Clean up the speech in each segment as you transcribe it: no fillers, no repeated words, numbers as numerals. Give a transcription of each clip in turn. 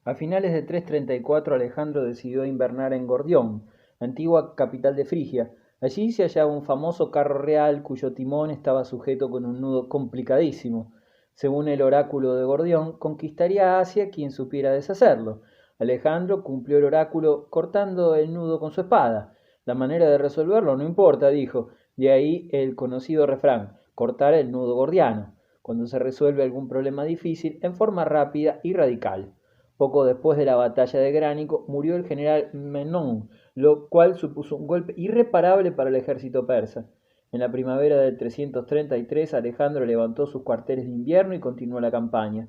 A finales de 334 Alejandro decidió invernar en Gordión, antigua capital de Frigia. Allí se hallaba un famoso carro real cuyo timón estaba sujeto con un nudo complicadísimo. Según el oráculo de Gordión, conquistaría a Asia quien supiera deshacerlo. Alejandro cumplió el oráculo cortando el nudo con su espada. La manera de resolverlo no importa, dijo. De ahí el conocido refrán, cortar el nudo gordiano, cuando se resuelve algún problema difícil en forma rápida y radical. Poco después de la batalla de Gránico murió el general Menón, lo cual supuso un golpe irreparable para el ejército persa. En la primavera del 333 Alejandro levantó sus cuarteles de invierno y continuó la campaña.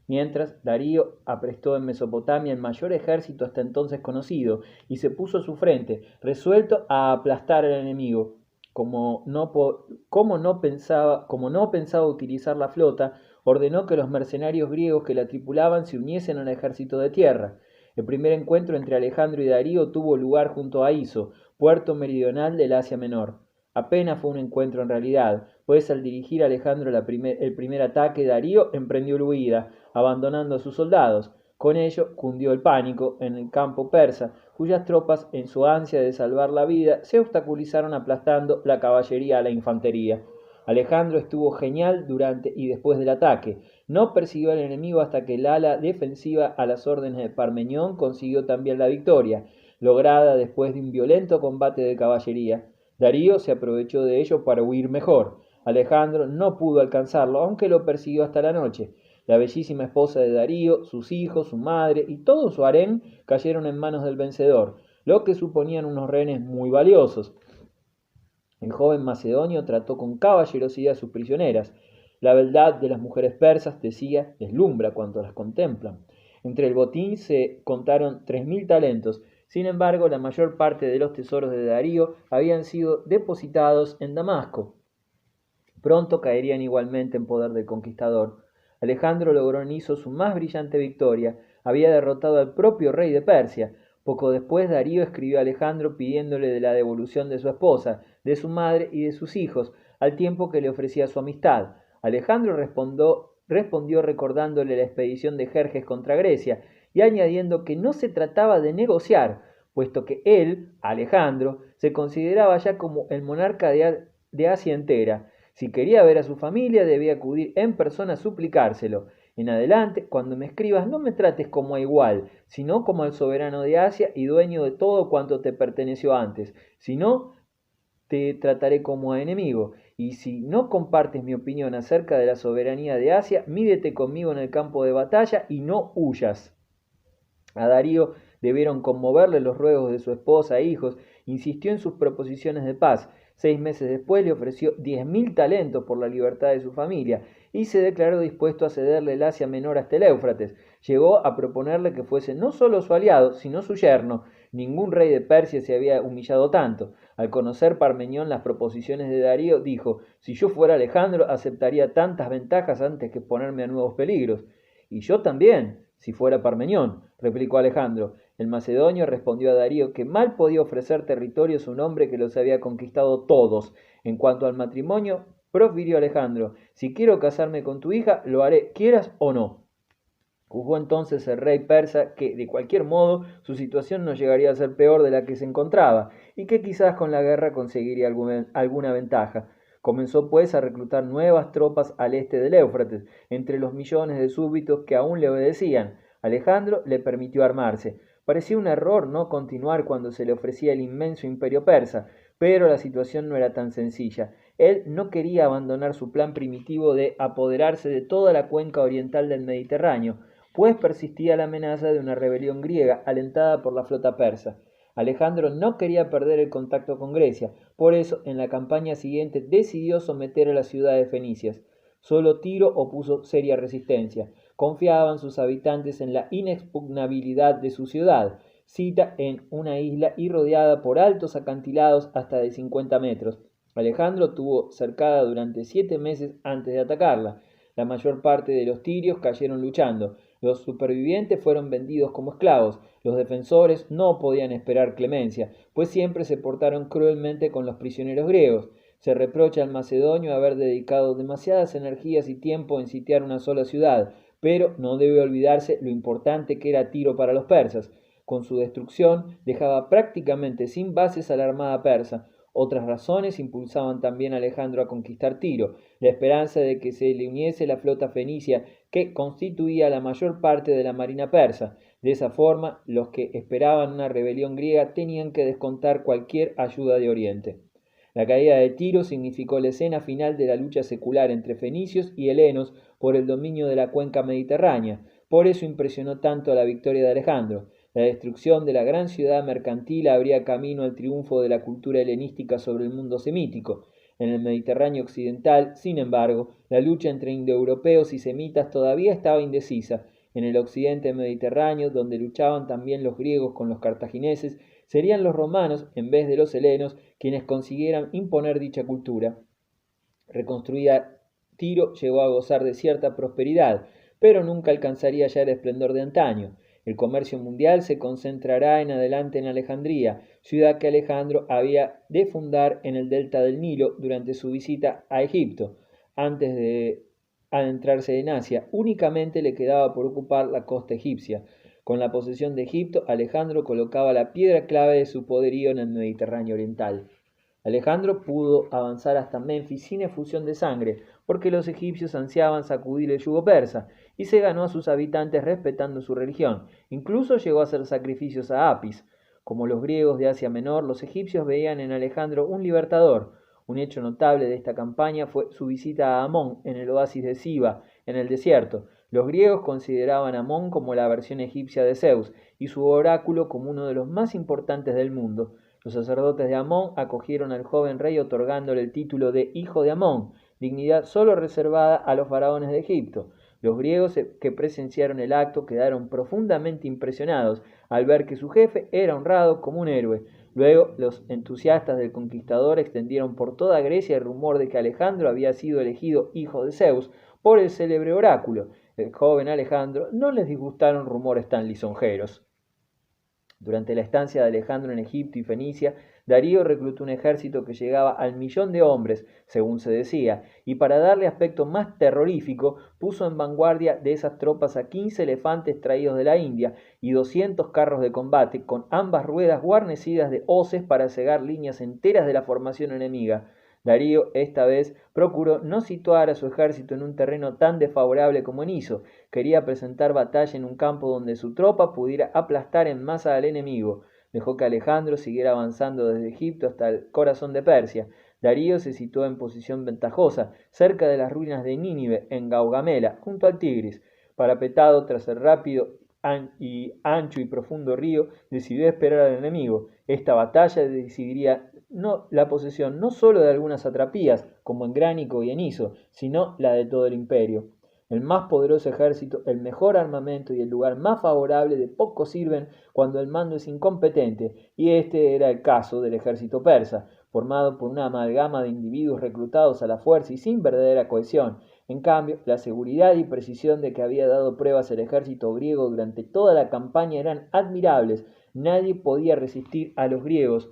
Mientras, Darío aprestó en Mesopotamia el mayor ejército hasta entonces conocido y se puso a su frente, resuelto a aplastar al enemigo. Como no pensaba utilizar la flota, ordenó que los mercenarios griegos que la tripulaban se uniesen al ejército de tierra. El primer encuentro entre Alejandro y Darío tuvo lugar junto a Iso, puerto meridional del Asia Menor. Apenas fue un encuentro en realidad, pues al dirigir Alejandro el primer ataque, Darío emprendió la huida, abandonando a sus soldados. Con ello cundió el pánico en el campo persa, cuyas tropas, en su ansia de salvar la vida, se obstaculizaron aplastando la caballería a la infantería. Alejandro estuvo genial durante y después del ataque. No persiguió al enemigo hasta que el ala defensiva a las órdenes de Parmenión consiguió también la victoria, lograda después de un violento combate de caballería. Darío se aprovechó de ello para huir mejor. Alejandro no pudo alcanzarlo, aunque lo persiguió hasta la noche. La bellísima esposa de Darío, sus hijos, su madre y todo su harén cayeron en manos del vencedor, lo que suponían unos rehenes muy valiosos. El joven macedonio trató con caballerosidad a sus prisioneras. La beldad de las mujeres persas, decía, deslumbra cuanto las contemplan. Entre el botín se contaron 3000 talentos. Sin embargo, la mayor parte de los tesoros de Darío habían sido depositados en Damasco. Pronto caerían igualmente en poder del conquistador. Alejandro logró en Iso su más brillante victoria. Había derrotado al propio rey de Persia. Poco después Darío escribió a Alejandro pidiéndole de la devolución de su esposa, de su madre y de sus hijos, al tiempo que le ofrecía su amistad. Alejandro respondió recordándole la expedición de Jerjes contra Grecia y añadiendo que no se trataba de negociar, puesto que él, Alejandro, se consideraba ya como el monarca de Asia entera. Si quería ver a su familia, debía acudir en persona a suplicárselo. En adelante, cuando me escribas, no me trates como a igual, sino como al soberano de Asia y dueño de todo cuanto te perteneció antes. Si no, te trataré como a enemigo. Y si no compartes mi opinión acerca de la soberanía de Asia, mídete conmigo en el campo de batalla y no huyas. A Darío debieron conmoverle los ruegos de su esposa e hijos, insistió en sus proposiciones de paz. 6 meses después le ofreció 10.000 talentos por la libertad de su familia y se declaró dispuesto a cederle el Asia Menor hasta el Éufrates. Llegó a proponerle que fuese no solo su aliado, sino su yerno. Ningún rey de Persia se había humillado tanto. Al conocer Parmenión las proposiciones de Darío, dijo: si yo fuera Alejandro, aceptaría tantas ventajas antes que ponerme a nuevos peligros. Y yo también, si fuera Parmenión, replicó Alejandro. El macedonio respondió a Darío que mal podía ofrecer territorios a un hombre que los había conquistado todos. En cuanto al matrimonio, profirió Alejandro: si quiero casarme con tu hija, lo haré, quieras o no. Juzgó entonces el rey persa que, de cualquier modo, su situación no llegaría a ser peor de la que se encontraba, y que quizás con la guerra conseguiría alguna ventaja. Comenzó pues a reclutar nuevas tropas al este del Éufrates, entre los millones de súbditos que aún le obedecían. Alejandro le permitió armarse. Parecía un error no continuar cuando se le ofrecía el inmenso imperio persa, pero la situación no era tan sencilla. Él no quería abandonar su plan primitivo de apoderarse de toda la cuenca oriental del Mediterráneo, pues persistía la amenaza de una rebelión griega alentada por la flota persa. Alejandro no quería perder el contacto con Grecia, por eso en la campaña siguiente decidió someter a las ciudades fenicias. Solo Tiro opuso seria resistencia. Confiaban sus habitantes en la inexpugnabilidad de su ciudad, sita en una isla y rodeada por altos acantilados hasta de 50 metros. Alejandro tuvo cercada durante 7 meses antes de atacarla. La mayor parte de los tirios cayeron luchando. Los supervivientes fueron vendidos como esclavos. Los defensores no podían esperar clemencia, pues siempre se portaron cruelmente con los prisioneros griegos. Se reprocha al macedonio haber dedicado demasiadas energías y tiempo en sitiar una sola ciudad, Pero no debe olvidarse lo importante que era Tiro para los persas. Con su destrucción dejaba prácticamente sin bases a la armada persa. Otras razones impulsaban también a Alejandro a conquistar Tiro, la esperanza de que se le uniese la flota fenicia que constituía la mayor parte de la marina persa. De esa forma, los que esperaban una rebelión griega tenían que descontar cualquier ayuda de Oriente. La caída de Tiro significó la escena final de la lucha secular entre fenicios y helenos por el dominio de la cuenca mediterránea. Por eso impresionó tanto a la victoria de Alejandro. La destrucción de la gran ciudad mercantil abría camino al triunfo de la cultura helenística sobre el mundo semítico. En el Mediterráneo occidental, sin embargo, la lucha entre indoeuropeos y semitas todavía estaba indecisa. En el occidente mediterráneo, donde luchaban también los griegos con los cartagineses, serían los romanos, en vez de los helenos, quienes consiguieran imponer dicha cultura. Reconstruida, Tiro llegó a gozar de cierta prosperidad, pero nunca alcanzaría ya el esplendor de antaño. El comercio mundial se concentrará en adelante en Alejandría, ciudad que Alejandro había de fundar en el delta del Nilo durante su visita a Egipto. Antes de adentrarse en Asia, únicamente le quedaba por ocupar la costa egipcia. Con la posesión de Egipto, Alejandro colocaba la piedra clave de su poderío en el Mediterráneo oriental. Alejandro pudo avanzar hasta Menfis sin efusión de sangre, porque los egipcios ansiaban sacudir el yugo persa, y se ganó a sus habitantes respetando su religión. Incluso llegó a hacer sacrificios a Apis. Como los griegos de Asia Menor, los egipcios veían en Alejandro un libertador. Un hecho notable de esta campaña fue su visita a Amón en el oasis de Siba, en el desierto. Los griegos consideraban a Amón como la versión egipcia de Zeus, y su oráculo como uno de los más importantes del mundo. Los sacerdotes de Amón acogieron al joven rey otorgándole el título de hijo de Amón, dignidad solo reservada a los faraones de Egipto. Los griegos que presenciaron el acto quedaron profundamente impresionados al ver que su jefe era honrado como un héroe. Luego, los entusiastas del conquistador extendieron por toda Grecia el rumor de que Alejandro había sido elegido hijo de Zeus por el célebre oráculo. El joven Alejandro no les disgustaron rumores tan lisonjeros. Durante la estancia de Alejandro en Egipto y Fenicia, Darío reclutó un ejército que llegaba al 1.000.000 de hombres, según se decía, y para darle aspecto más terrorífico, puso en vanguardia de esas tropas a 15 elefantes traídos de la India y 200 carros de combate, con ambas ruedas guarnecidas de hoces para cegar líneas enteras de la formación enemiga. Darío esta vez procuró no situar a su ejército en un terreno tan desfavorable como en Iso. Quería presentar batalla en un campo donde su tropa pudiera aplastar en masa al enemigo. Dejó que Alejandro siguiera avanzando desde Egipto hasta el corazón de Persia. Darío se situó en posición ventajosa, cerca de las ruinas de Nínive, en Gaugamela, junto al Tigris. Parapetado tras el rápido y ancho y profundo río, decidió esperar al enemigo. Esta batalla decidiría la posesión no sólo de algunas satrapías, como en Gránico y en Iso, sino la de todo el imperio. El más poderoso ejército, el mejor armamento y el lugar más favorable de poco sirven cuando el mando es incompetente, y este era el caso del ejército persa, formado por una amalgama de individuos reclutados a la fuerza y sin verdadera cohesión. En cambio, la seguridad y precisión de que había dado pruebas el ejército griego durante toda la campaña eran admirables. Nadie podía resistir a los griegos.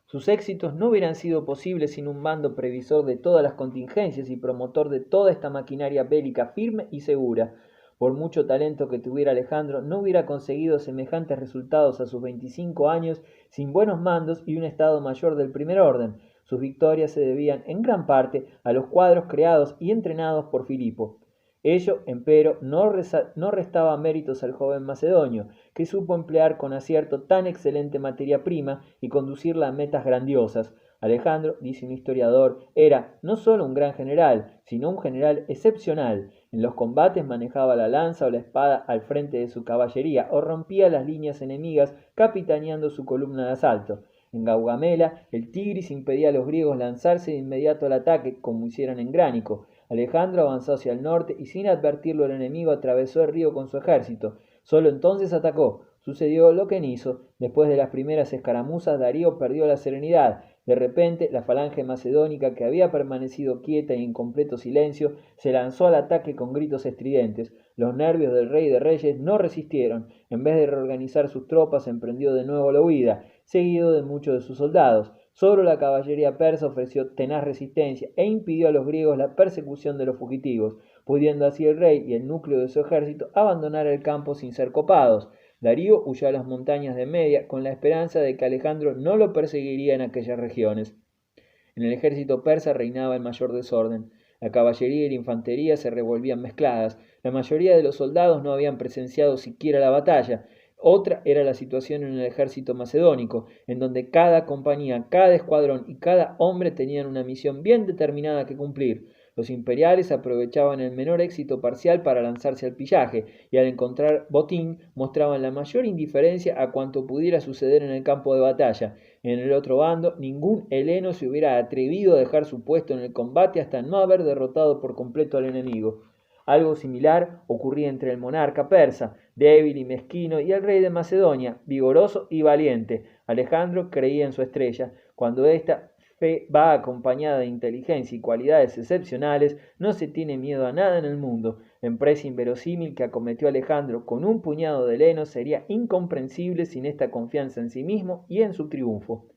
Sus éxitos no hubieran sido posibles sin un mando previsor de todas las contingencias y promotor de toda esta maquinaria bélica firme y segura. Por mucho talento que tuviera Alejandro, no hubiera conseguido semejantes resultados a sus 25 años sin buenos mandos y un Estado Mayor del primer orden. Sus victorias se debían en gran parte a los cuadros creados y entrenados por Filipo. Ello, empero, no restaba méritos al joven macedonio, que supo emplear con acierto tan excelente materia prima y conducirla a metas grandiosas. Alejandro, dice un historiador, era no solo un gran general, sino un general excepcional. En los combates manejaba la lanza o la espada al frente de su caballería o rompía las líneas enemigas capitaneando su columna de asalto. En Gaugamela, el Tigris impedía a los griegos lanzarse de inmediato al ataque, como hicieron en Gránico. Alejandro avanzó hacia el norte y sin advertirlo el enemigo atravesó el río con su ejército. Solo entonces atacó. Sucedió lo que en Iso. Después de las primeras escaramuzas, Darío perdió la serenidad. De repente, la falange macedónica, que había permanecido quieta y en completo silencio, se lanzó al ataque con gritos estridentes. Los nervios del rey de reyes no resistieron. En vez de reorganizar sus tropas, emprendió de nuevo la huida, seguido de muchos de sus soldados. Solo la caballería persa ofreció tenaz resistencia e impidió a los griegos la persecución de los fugitivos, pudiendo así el rey y el núcleo de su ejército abandonar el campo sin ser copados. Darío huyó a las montañas de Media con la esperanza de que Alejandro no lo perseguiría en aquellas regiones. En el ejército persa reinaba el mayor desorden. La caballería y la infantería se revolvían mezcladas. La mayoría de los soldados no habían presenciado siquiera la batalla. Otra era la situación en el ejército macedónico, en donde cada compañía, cada escuadrón y cada hombre tenían una misión bien determinada que cumplir. Los imperiales aprovechaban el menor éxito parcial para lanzarse al pillaje, y al encontrar botín mostraban la mayor indiferencia a cuanto pudiera suceder en el campo de batalla. En el otro bando, ningún heleno se hubiera atrevido a dejar su puesto en el combate hasta no haber derrotado por completo al enemigo. Algo similar ocurría entre el monarca persa, débil y mezquino, y el rey de Macedonia, vigoroso y valiente. Alejandro creía en su estrella. Cuando esta fe va acompañada de inteligencia y cualidades excepcionales, no se tiene miedo a nada en el mundo. La empresa inverosímil que acometió Alejandro con un puñado de helenos sería incomprensible sin esta confianza en sí mismo y en su triunfo.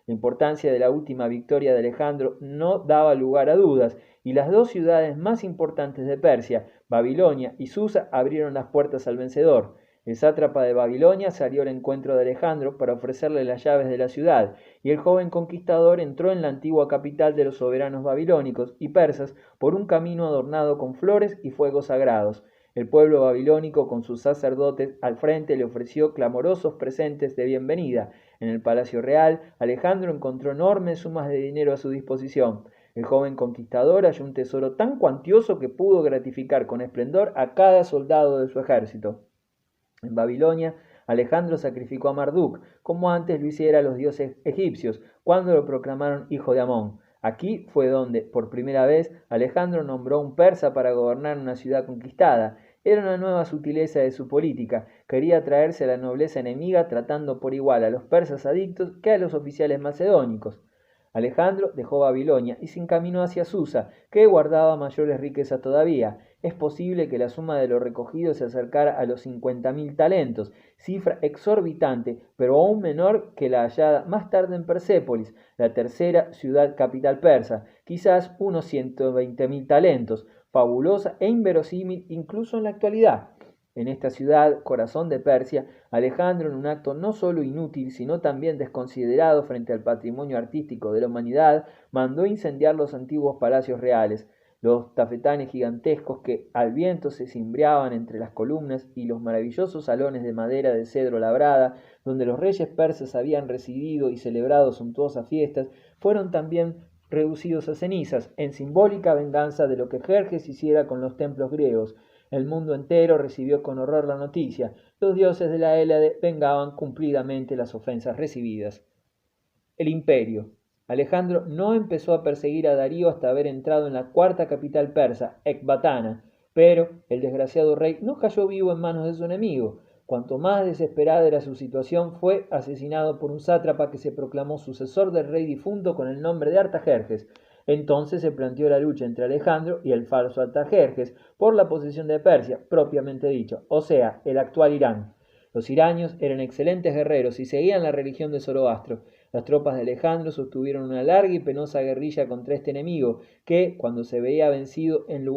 La importancia de la última victoria de Alejandro no daba lugar a dudas, y las dos ciudades más importantes de Persia, Babilonia y Susa, abrieron las puertas al vencedor. El sátrapa de Babilonia salió al encuentro de Alejandro para ofrecerle las llaves de la ciudad, y el joven conquistador entró en la antigua capital de los soberanos babilónicos y persas por un camino adornado con flores y fuegos sagrados. El pueblo babilónico, con sus sacerdotes al frente, le ofreció clamorosos presentes de bienvenida. En el palacio real, Alejandro encontró enormes sumas de dinero a su disposición. El joven conquistador halló un tesoro tan cuantioso que pudo gratificar con esplendor a cada soldado de su ejército. En Babilonia, Alejandro sacrificó a Marduk, como antes lo hiciera a los dioses egipcios, cuando lo proclamaron hijo de Amón. Aquí fue donde, por primera vez, Alejandro nombró a un persa para gobernar una ciudad conquistada. Era una nueva sutileza de su política. Quería atraerse a la nobleza enemiga tratando por igual a los persas adictos que a los oficiales macedónicos. Alejandro dejó Babilonia y se encaminó hacia Susa, que guardaba mayores riquezas todavía. Es posible que la suma de lo recogido se acercara a los 50.000 talentos, cifra exorbitante, pero aún menor que la hallada más tarde en Persépolis, la tercera ciudad capital persa, quizás unos 120.000 talentos, fabulosa e inverosímil incluso en la actualidad. En esta ciudad, corazón de Persia, Alejandro, en un acto no solo inútil, sino también desconsiderado frente al patrimonio artístico de la humanidad, mandó incendiar los antiguos palacios reales. Los tafetanes gigantescos que al viento se cimbreaban entre las columnas y los maravillosos salones de madera de cedro labrada, donde los reyes persas habían residido y celebrado suntuosas fiestas, fueron también reducidos a cenizas, en simbólica venganza de lo que Jerjes hiciera con los templos griegos. El mundo entero recibió con horror la noticia. Los dioses de la Hélade vengaban cumplidamente las ofensas recibidas. El imperio. Alejandro no empezó a perseguir a Darío hasta haber entrado en la cuarta capital persa, Ecbatana, pero el desgraciado rey no cayó vivo en manos de su enemigo. Cuanto más desesperada era su situación, fue asesinado por un sátrapa que se proclamó sucesor del rey difunto con el nombre de Artajerjes. Entonces se planteó la lucha entre Alejandro y el falso Artajerjes por la posesión de Persia, propiamente dicho, o sea, el actual Irán. Los iranios eran excelentes guerreros y seguían la religión de Zoroastro. Las tropas de Alejandro sostuvieron una larga y penosa guerrilla contra este enemigo, que, cuando se veía vencido en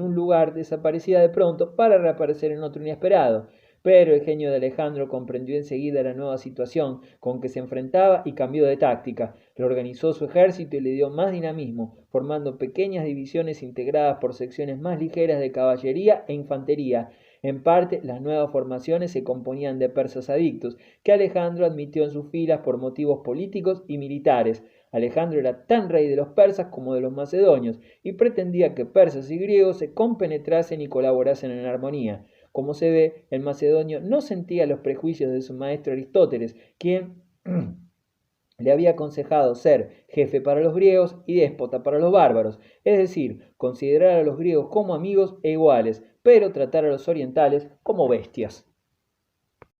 un lugar, desaparecía de pronto para reaparecer en otro inesperado. Pero el genio de Alejandro comprendió enseguida la nueva situación con que se enfrentaba y cambió de táctica. Reorganizó su ejército y le dio más dinamismo, formando pequeñas divisiones integradas por secciones más ligeras de caballería e infantería. En parte, las nuevas formaciones se componían de persas adictos, que Alejandro admitió en sus filas por motivos políticos y militares. Alejandro era tan rey de los persas como de los macedonios, y pretendía que persas y griegos se compenetrasen y colaborasen en armonía. Como se ve, el macedonio no sentía los prejuicios de su maestro Aristóteles, quien le había aconsejado ser jefe para los griegos y déspota para los bárbaros, es decir, considerar a los griegos como amigos e iguales, pero tratar a los orientales como bestias.